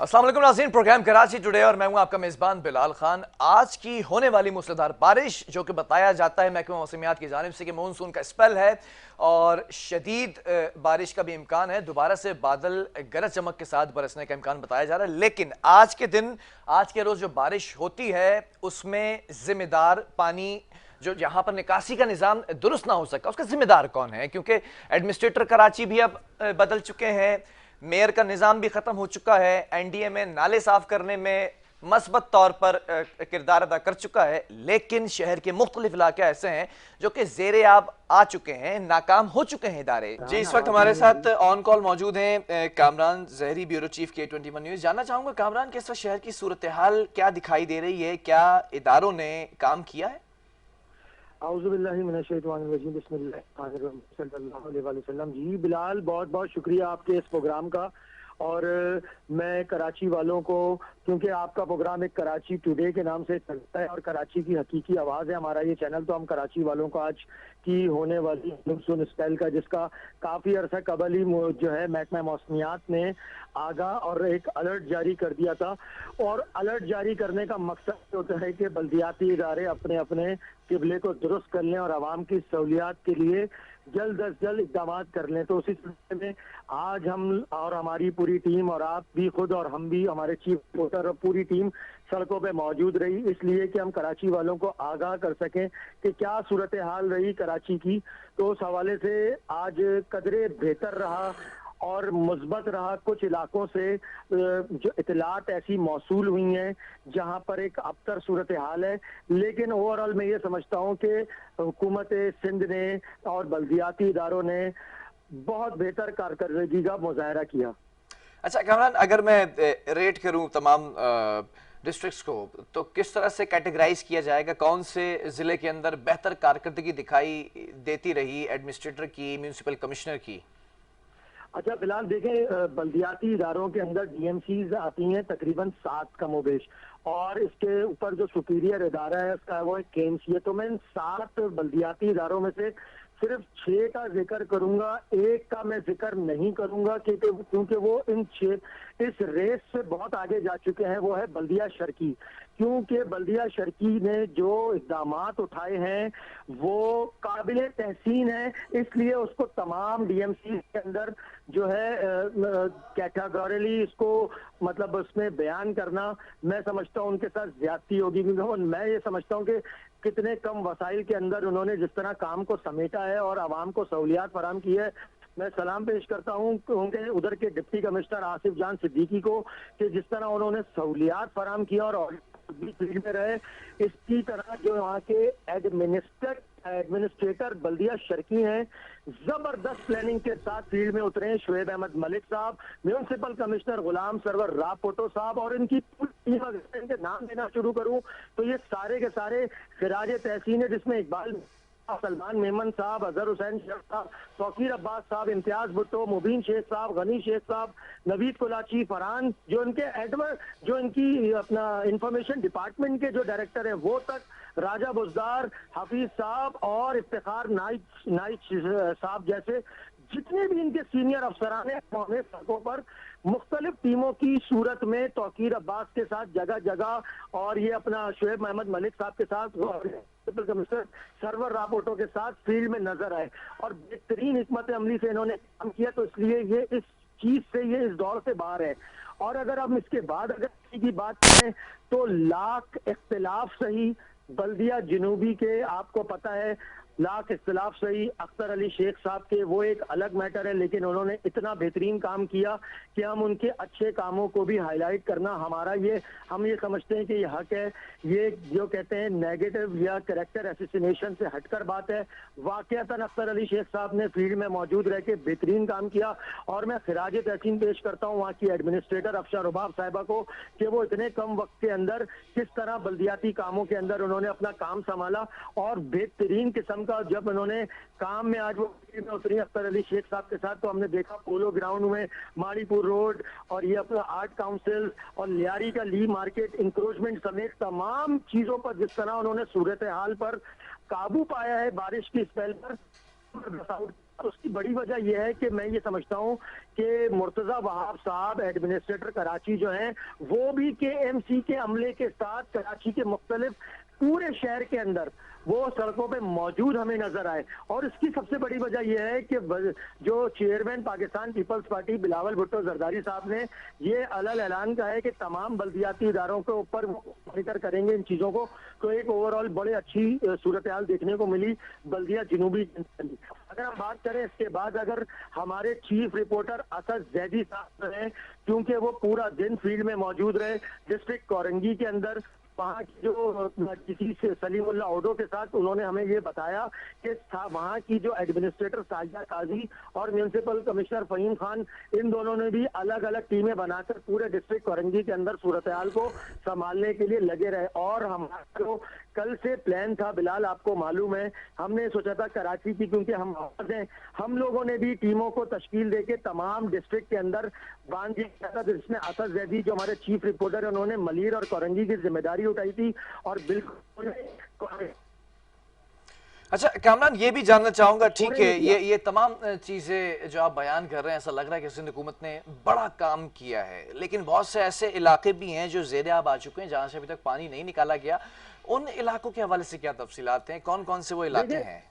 अस्सलाम वालेकुम नाज़रीन, प्रोग्राम कराची टुडे और मैं हूं आपका मेज़बान बिलाल खान। आज की होने वाली मूसलाधार बारिश जो कि बताया जाता है महकमा मौसमियात की जानिब से कि मानसून का स्पेल है और शदीद बारिश का भी इम्कान है। दोबारा से बादल गरज चमक के साथ बरसने का इम्कान बताया जा रहा है, लेकिन आज के दिन, आज के रोज़ जो बारिश होती है उसमें ज़िम्मेदार पानी जो यहाँ पर निकासी का निज़ाम दुरुस्त ना हो सका, उसका जिम्मेदार कौन है? क्योंकि एडमिनिस्ट्रेटर कराची भी अब बदल चुके हैं, मेयर का निज़ाम भी ख़त्म हो चुका है, एनडीए में नाले साफ करने में मस्बत तौर पर किरदार अदा कर चुका है, लेकिन शहर के मुख्तलिफ इलाके ऐसे हैं जो कि ज़ेरे आब आ चुके हैं, नाकाम हो चुके हैं इदारे। जी, इस वक्त हमारे साथ ऑन कॉल मौजूद हैं Kamran Zahri, bureau chief K21 news. जानना चाहूँगा कामरान कि इस वक्त शहर की सूरत हाल क्या दिखाई दे रही है, क्या इदारों ने काम किया है? जी बिलाल, बहुत बहुत शुक्रिया आपके इस प्रोग्राम का। और मैं कराची वालों को, क्योंकि आपका प्रोग्राम एक कराची टुडे के नाम से चलता है और कराची की हकीकी आवाज़ है हमारा ये चैनल, तो हम कराची वालों को आज की होने वाली मानसून स्पेल का, जिसका काफ़ी अरसा कबल ही जो है महकमा मौसमियात ने आगाह और एक अलर्ट जारी कर दिया था। और अलर्ट जारी करने का मकसद होता है कि बल्दियाती इदारे अपने अपने किबले को दुरुस्त कर लें और आवाम की सहूलियात के लिए जल्द अज जल्द इकदाम कर लें। तो उसी सिलसिले में आज हम और हमारी पूरी टीम, और आप भी खुद और हम भी, हमारे चीफ रिपोर्टर और पूरी टीम सड़कों पे मौजूद रही, इसलिए कि हम कराची वालों को आगाह कर सकें कि क्या सूरत हाल रही कराची की। तो उस हवाले से आज कदरे बेहतर रहा और मुस्बत रहा। कुछ इलाकों से जो इतलात ऐसी मौसूल हुई हैं जहां पर एक अबतर सूरत हाल है, लेकिन ओवरऑल मैं ये समझता हूं कि हुकूमत सिंध ने और बल्दियाती इदारों ने बहुत बेहतर कारकर्दगी का मुजाहरा किया। अच्छा कामरान, अगर मैं रेट करूं तमाम डिस्ट्रिक्ट्स को, तो किस तरह से कैटेगराइज किया जाएगा? कौन से ज़िले के अंदर बेहतर कारकर्दगी दिखाई देती रही एडमिनिस्ट्रेटर की, म्यूनसिपल कमिश्नर की? अच्छा फिलहाल देखें, बल्दियाती इदारों के अंदर डीएमसीज आती हैं तकरीबन 7 कमोबेश, और इसके ऊपर जो सुपीरियर इदारा है उसका वो एक केएमसी है। तो मैं इन 7 बल्दियाती इदारों में से सिर्फ 6 का जिक्र करूंगा, एक का मैं जिक्र नहीं करूंगा क्योंकि वो इन 6 इस रेस से बहुत आगे जा चुके हैं। वो है बल्दिया शर्की, क्योंकि बल्दिया शर्की ने जो इकदामात उठाए हैं वो काबिले तहसीन है, इसलिए उसको तमाम डीएमसी के अंदर जो है कैटेगोरिली इसको मतलब उसमें बयान करना, मैं समझता हूँ उनके साथ ज्यादती होगी। क्योंकि मैं ये समझता हूँ कि कितने कम वसाइल के अंदर उन्होंने जिस तरह काम को समेटा है और आवाम को सहूलियात फराम की है। मैं सलाम पेश करता हूँ उनके उधर के डिप्टी कमिश्नर आसिफ जान सिद्दीकी को कि जिस तरह उन्होंने सहूलियात फराम किया और भी फील्ड में रहे। इसकी तरह जो वहाँ के एडमिनिस्ट्रेटर बल्दिया शर्की हैं, जबरदस्त प्लानिंग के साथ फील्ड में उतरे हैं। शुएब अहमद मलिक साहब, म्यूनसिपल कमिश्नर गुलाम सरवर रापोटो साहब और इनकी पूरी टीम, अगर इनके नाम लेना शुरू करूं तो ये सारे के सारे खिराज तहसीन है, जिसमें इकबाल सलमान मेमन साहब, अजहर हुसैन शेख साहब, तौकीर अब्बास साहब, इम्तियाज भुट्टो, मुबीन शेख साहब, गनी शेख साहब, नवीद कुलाची, फरहान, जो इनकी अपना इंफॉर्मेशन डिपार्टमेंट के जो डायरेक्टर हैं वो तक, राजा बुजदार, हफीज साहब और इफ्तिखार नाइक साहब जैसे जितने भी इनके सीनियर अफसरान हैं, उन्होंने सड़कों पर मुख्तलिफ टीमों की सूरत में तौकीर अब्बास के साथ जगह जगह, और ये अपना शुएब अहमद मलिक साहब के साथ और कमिश्नर सरवर रापोटो के साथ फील्ड में नजर आए और बेहतरीन हिकमत अमली से इन्होंने काम किया। तो इसलिए ये इस चीज से, ये इस दौर से बाहर है। और अगर हम इसके बाद अगर की बात करें तो लाख इख्तिलाफ सही बल्दिया जनूबी के, आपको पता है लाख इख्तिलाफ सही अख्तर अली शेख साहब के, वो एक अलग मैटर है, लेकिन उन्होंने इतना बेहतरीन काम किया कि हम उनके अच्छे कामों को भी हाईलाइट करना हमारा हम ये समझते हैं कि ये हक है। ये जो कहते हैं नेगेटिव या कैरेक्टर एसोसिएशन से हटकर बात है। वाकयातन अख्तर अली शेख साहब ने फील्ड में मौजूद रह के बेहतरीन काम किया और मैं खिराज तहसीन पेश करता हूँ वहाँ की एडमिनिस्ट्रेटर अफशा रुबाब साहिबा को कि वो इतने कम वक्त के अंदर किस तरह बल्दियाती कामों के अंदर उन्होंने अपना काम संभाला और बेहतरीन किस्म का जब उन्होंने काम में आज वो उतरी अख्तर अली शेख साहब के साथ, तो हमने देखा पोलो ग्राउंड में माड़ीपुर रोड और ये अपना आर्ट काउंसिल और लियारी का ली मार्केट इंक्रोचमेंट समेत तमाम चीजों पर जिस तरह उन्होंने सूरत हाल पर काबू पाया है बारिश की स्पेल पर उसकी बड़ी वजह यह है कि मैं ये समझता हूँ कि मुर्तजा वहाब साहब एडमिनिस्ट्रेटर कराची जो हैं वो भी केएमसी के अमले के साथ कराची के मुख्तलिफ पूरे शहर के अंदर वो सड़कों पे मौजूद हमें नजर आए। और इसकी सबसे बड़ी वजह यह है कि जो chairman Pakistan Peoples Party Bilawal Bhutto Zardari साहब ने ये अलग ऐलान कहा है कि तमाम बल्दियाती इदारों के ऊपर वो मॉनिटर करेंगे इन चीजों को, तो एक ओवरऑल बड़े अच्छी सूरत हाल देखने को मिली बल्दिया जनूबी। अगर हम बात करें इसके बाद, अगर हमारे चीफ रिपोर्टर असद जैदी साहब रहे, क्योंकि वो पूरा दिन फील्ड में मौजूद रहे डिस्ट्रिक्ट कोरंगी के अंदर, वहाँ की जो किसी से सलीमुल्लाह ओडो के साथ उन्होंने हमें ये बताया कि वहाँ की जो एडमिनिस्ट्रेटर साजिदा काजी और म्यूनिसिपल कमिश्नर फहीम खान, इन दोनों ने भी अलग अलग टीमें बनाकर पूरे डिस्ट्रिक्ट कोरंगी के अंदर सूरत हाल को संभालने के लिए लगे रहे। और हमारा जो कल से प्लान था बिलाल, आपको मालूम है, हमने सोचा था कराची की, क्योंकि हम हैं, हम लोगों ने भी टीमों को तश्कील देके तमाम डिस्ट्रिक्ट के अंदर बांध दिया था, जिसमें असद जैदी जो हमारे चीफ रिपोर्टर है उन्होंने मलीर और कोरंगी की जिम्मेदारी उठाई थी। और बिल्कुल अच्छा कामरान, ये भी जानना चाहूंगा, ठीक है, ये तमाम चीजें जो आप बयान कर रहे हैं, ऐसा लग रहा है कि सिंध हुकूमत ने बड़ा काम किया है, लेकिन बहुत से ऐसे इलाके भी हैं जो ज़ेरे आब आ चुके हैं जहां से अभी तक पानी नहीं निकाला गया। उन इलाकों के हवाले से क्या तफसीलात हैं, कौन कौन से वो इलाके हैं?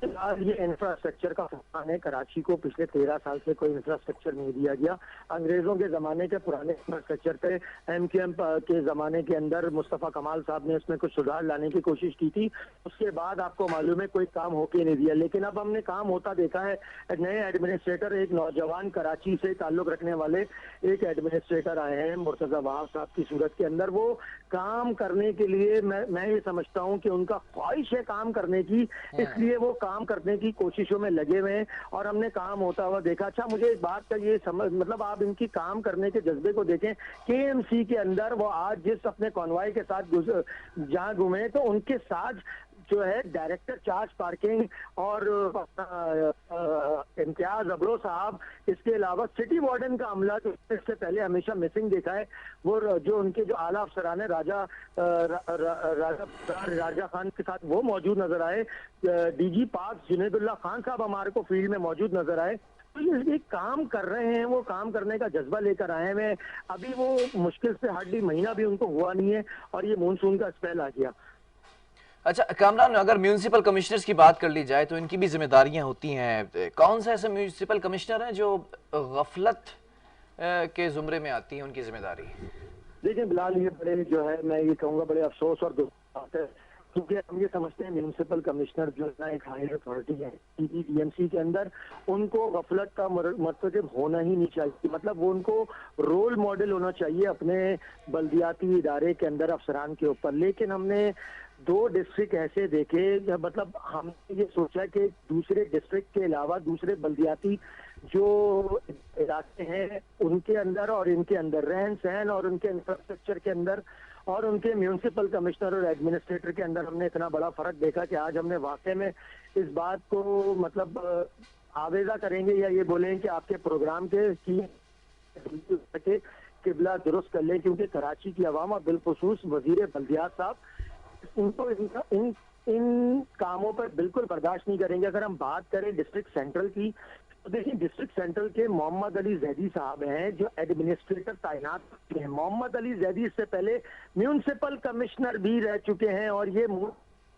ये इंफ्रास्ट्रक्चर का फैसला है। कराची को पिछले 13 साल से कोई इंफ्रास्ट्रक्चर नहीं दिया गया। अंग्रेजों के जमाने के पुराने इंफ्रास्ट्रक्चर पे एमक्यूएम के जमाने के अंदर मुस्तफा कमाल साहब ने उसमें कुछ सुधार लाने की कोशिश की थी, उसके बाद आपको मालूम है कोई काम होके नहीं दिया। लेकिन अब हमने काम होता देखा है। नए एडमिनिस्ट्रेटर, एक नौजवान कराची से ताल्लुक रखने वाले एक एडमिनिस्ट्रेटर आए हैं मुर्तजा वहाब साहब की सूरत के अंदर। वो काम करने के लिए मैं ये समझता हूँ कि उनका ख्वाहिश है काम करने की, इसलिए वो काम करने की कोशिशों में लगे हुए हैं और हमने काम होता हुआ देखा। अच्छा, मुझे एक बात का ये समझ, मतलब आप इनकी काम करने के जज्बे को देखें, केएमसी के अंदर वो आज जिस अपने कॉन्वॉय के साथ जहां घूमे, तो उनके साथ जो है डायरेक्टर चार्ज पार्किंग और इम्तियाज अबरो साहब, इसके अलावा सिटी वार्डन का अमला जो इससे पहले हमेशा मिसिंग देखा है, वो जो उनके जो आला अफसरान है राजा खान के साथ वो मौजूद नजर आए। डीजी पाक जुनेदुल्लाह खान साहब हमारे को फील्ड में मौजूद नजर आए। तो ये काम कर रहे हैं, वो काम करने का जज्बा लेकर आए हैं। अभी वो मुश्किल से हार्डली महीना भी उनको हुआ नहीं है और ये मानसून का स्पेल आ गया। अच्छा कामरान, अगर म्यूनिसिपल कमिश्नर्स की बात कर ली जाए तो इनकी भी जिम्मेदारियां होती हैं। कौन सा ऐसे म्यूनिसिपल कमिश्नर हैं जो गफलत के जुमरे में आती है, उनकी जिम्मेदारी? देखिए बिलाल, ये बड़े जो है, मैं ये कहूँगा बड़े अफसोस और दुख बात है, क्योंकि हम ये समझते हैं म्यूनिसिपल कमिश्नर जो है ना एक हायर अथॉरिटी है टीएमसी के अंदर, उनको गफलत का मर्तकब होना ही नहीं चाहिए। मतलब वो उनको रोल मॉडल होना चाहिए अपने बल्दियाती इदारे के अंदर अफसरान के ऊपर। लेकिन हमने 2 डिस्ट्रिक्ट ऐसे देखे, मतलब हमने ये सोचा कि दूसरे डिस्ट्रिक्ट के अलावा दूसरे बल्दियाती जो इलाके हैं उनके अंदर और इनके अंदर रहन सहन और उनके इंफ्रास्ट्रक्चर के अंदर और उनके म्यूनिसिपल कमिश्नर और एडमिनिस्ट्रेटर के अंदर हमने इतना बड़ा फर्क देखा कि आज हमने वाकई में इस बात को मतलब आवेजा करेंगे या ये बोलें कि आपके प्रोग्राम के किबला दुरुस्त कर लें, क्योंकि कराची की अवाम और बिलखुसूस वजीर बल्दियात साहब उनको इन कामों पर बिल्कुल बर्दाश्त नहीं करेंगे। अगर हम बात करें डिस्ट्रिक्ट सेंट्रल की, तो देखिए डिस्ट्रिक्ट सेंट्रल के मोहम्मद अली जैदी साहब हैं जो एडमिनिस्ट्रेटर तैनात हैं। मोहम्मद अली जैदी इससे पहले म्यूनिसिपल कमिश्नर भी रह चुके हैं और ये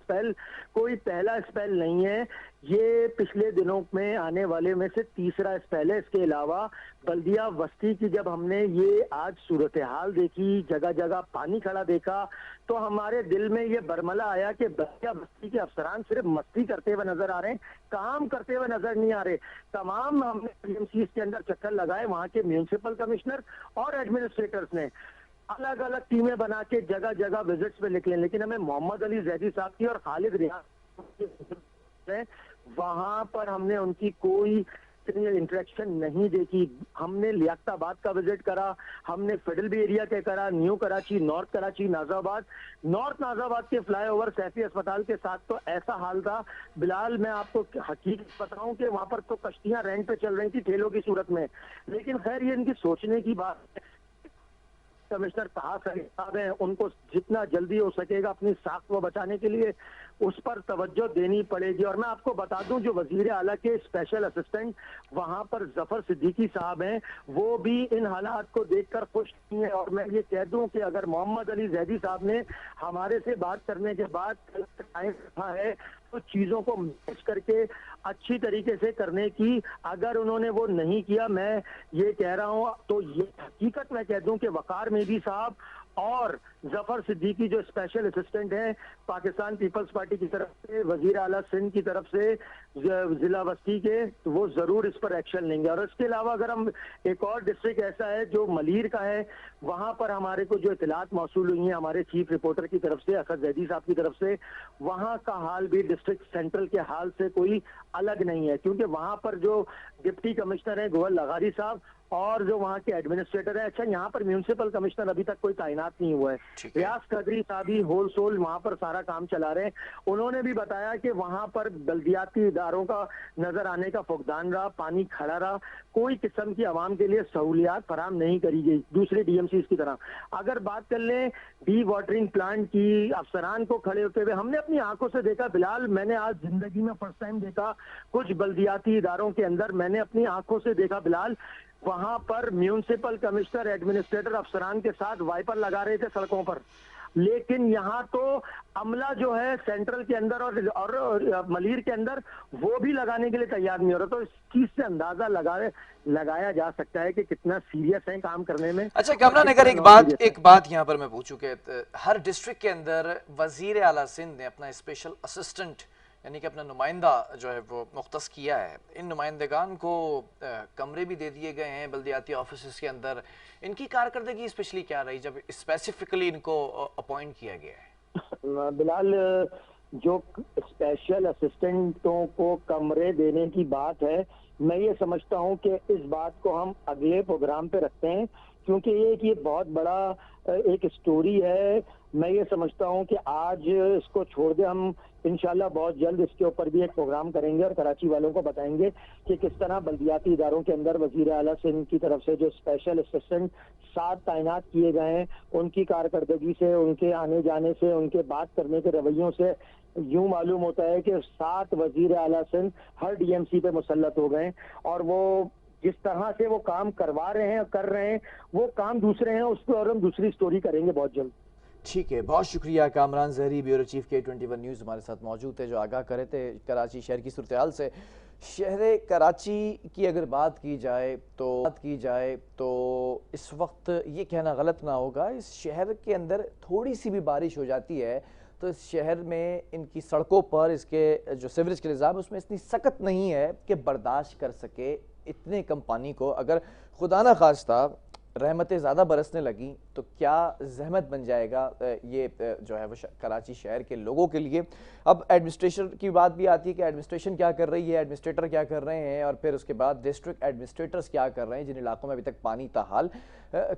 स्पेल कोई पहला स्पेल नहीं है, ये पिछले दिनों में आने वाले में से तीसरा स्पेल है। इसके अलावा बल्दिया बस्ती की जब हमने ये आज सूरत हाल देखी, जगह जगह पानी खड़ा देखा, तो हमारे दिल में ये बरमला आया कि बल्दिया बस्ती के अफसरान सिर्फ मस्ती करते हुए नजर आ रहे हैं, काम करते हुए नजर नहीं आ रहे। तमाम हमने टीएमसी के अंदर चक्कर लगाए, वहां के म्यूनिसिपल कमिश्नर और एडमिनिस्ट्रेटर्स ने अलग अलग टीमें बना के जगह जगह विजिट्स पे निकले, लेकिन हमें मोहम्मद अली जैदी साहब की और खालिद रियाज वहां पर हमने उनकी कोई इंटरेक्शन नहीं देखी। हमने लियाकताबाद का विजिट करा, हमने फिडलबी एरिया के करा, new Karachi, north Karachi, Nazimabad. North Nazimabad के फ्लाईओवर सैफी अस्पताल के साथ तो ऐसा हाल था बिलाल, मैं आपको हकीकत बताऊं कि वहां पर तो कश्तियां रेंट पे चल रही थी ठेलों की सूरत में। लेकिन खैर ये इनकी सोचने की बात है। कमिश्नर ताहस अली साहब हैं, उनको जितना जल्दी हो सकेगा अपनी साख को बचाने के लिए उस पर तवज्जो देनी पड़ेगी। और मैं आपको बता दूं, जो वजीर आला के स्पेशल असिस्टेंट वहां पर जफर सिद्दीकी साहब हैं, वो भी इन हालात को देखकर खुश नहीं है। और मैं ये कह दूं कि अगर मोहम्मद अली जैदी साहब ने हमारे से बात करने के बाद टाइम रखा है तो चीजों को मैनेज करके अच्छी तरीके से करने की, अगर उन्होंने वो नहीं किया, मैं ये कह रहा हूं तो ये हकीकत मैं कह दूं कि वकार मेदी साहब और जफर सिद्दीकी जो स्पेशल असिस्टेंट हैं पाकिस्तान पीपल्स पार्टी की तरफ से, वजीर आला सिंध की तरफ से, जिला बस्ती के, तो वो जरूर इस पर एक्शन लेंगे। और इसके अलावा अगर हम एक और डिस्ट्रिक्ट ऐसा है जो मलीर का है, वहां पर हमारे को जो इतलात मौसूल हुई है हमारे चीफ रिपोर्टर की तरफ से, असद जैदी साहब की तरफ से, वहां का हाल भी डिस्ट्रिक्ट सेंट्रल के हाल से कोई अलग नहीं है, क्योंकि वहां पर जो डिप्टी कमिश्नर है गोयल लगारी साहब और जो वहाँ के एडमिनिस्ट्रेटर है, अच्छा यहाँ पर म्यूनिसिपल कमिश्नर अभी तक कोई तैनात नहीं हुआ है, रियाज कदरी साहब ही होल सोल वहाँ पर सारा काम चला रहे हैं। उन्होंने भी बताया कि वहाँ पर बल्दियाती इदारों का नजर आने का फुकदान रहा, पानी खड़ा रहा, कोई किस्म की आवाम के लिए सहूलियात फराम नहीं करी गई दूसरे डीएमसी की तरह। अगर बात कर लें डी वाटरिंग प्लांट की, अफसरान को खड़े होते हुए हमने अपनी आंखों से देखा बिलाल, मैंने आज जिंदगी में फर्स्ट टाइम देखा कुछ बल्दियाती इदारों के अंदर, मैंने अपनी आंखों से देखा बिलाल, वहां पर म्यूनिसिपल कमिश्नर एडमिनिस्ट्रेटर अफसरान के साथ वाइपर लगा रहे थे सड़कों पर। लेकिन यहाँ तो अमला जो है सेंट्रल के अंदर और मलीर के अंदर वो भी लगाने के लिए तैयार नहीं हो रहा। तो इस चीज से अंदाजा लगाया जा सकता है कि कितना सीरियस है काम करने में। अच्छा कामरान, अगर एक बात यहाँ पर मैं पूछूं कि हर डिस्ट्रिक्ट के अंदर वजीर आला सिंध ने अपना स्पेशल असिस्टेंट यानी कि अपना नुमाइंदा जो है वो मुख्तस किया है। इन नुमाइंदगान को कमरे भी दे दिए गए हैं बल्दियाती ऑफिस के अंदर। इनकी कारकर्दगी स्पेशली क्या रही जब स्पेसिफिकली इनको अपॉइंट किया गया है? बिलाल, जो स्पेशल असिस्टेंटों को कमरे देने की बात है, मैं ये समझता हूँ कि इस बात को हम अगले प्रोग्राम पे रखते हैं, क्योंकि ये बहुत बड़ा एक स्टोरी है। मैं ये समझता हूँ कि आज इसको छोड़ दे, हम इंशाल्लाह बहुत जल्द इसके ऊपर भी एक प्रोग्राम करेंगे और कराची वालों को बताएंगे कि किस तरह बल्दियाती इदारों के अंदर वजीर आला सिंध की तरफ से जो स्पेशल असिस्टेंट 7 तैनात किए गए हैं, उनकी कारकर्दगी से, उनके आने जाने से, उनके बात करने के रवैयों से यूं मालूम होता है कि 7 वजीर आला सिंध हर डीएमसी पे मुसल्लत हो गए और वो जिस तरह से वो काम करवा रहे हैं, कर रहे हैं, वो काम दूसरे हैं, उस पर और हम दूसरी स्टोरी करेंगे बहुत जल्द। ठीक है, बहुत शुक्रिया। कामरान जहरी, ब्यूरो चीफ K21 न्यूज़ हमारे साथ मौजूद थे, जो आगाह करे थे कराची शहर की सूरत हाल से। शहर कराची की अगर बात की जाए तो इस वक्त ये कहना गलत ना होगा, इस शहर के अंदर थोड़ी सी भी बारिश हो जाती है तो इस शहर में इनकी सड़कों पर इसके जो सीवरेज के निज़ाम है उसमें इतनी सख्त नहीं है कि बर्दाश्त कर सके इतने कम पानी को। अगर खुदा न खास्ता रहमतें ज़्यादा बरसने लगी तो क्या जहमत बन जाएगा ये जो है वो कराची शहर के लोगों के लिए। अब एडमिनिस्ट्रेशन की बात भी आती है कि एडमिनिस्ट्रेशन क्या कर रही है, एडमिनिस्ट्रेटर क्या कर रहे हैं, और फिर उसके बाद डिस्ट्रिक्ट एडमिनिस्ट्रेटर्स क्या कर रहे हैं जिन इलाकों में अभी तक पानी ताहाल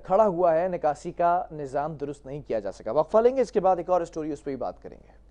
खड़ा हुआ है, निकासी का निज़ाम दुरुस्त नहीं किया जा सका। वक्फा लेंगे, इसके बाद एक और स्टोरी उस पर भी बात करेंगे।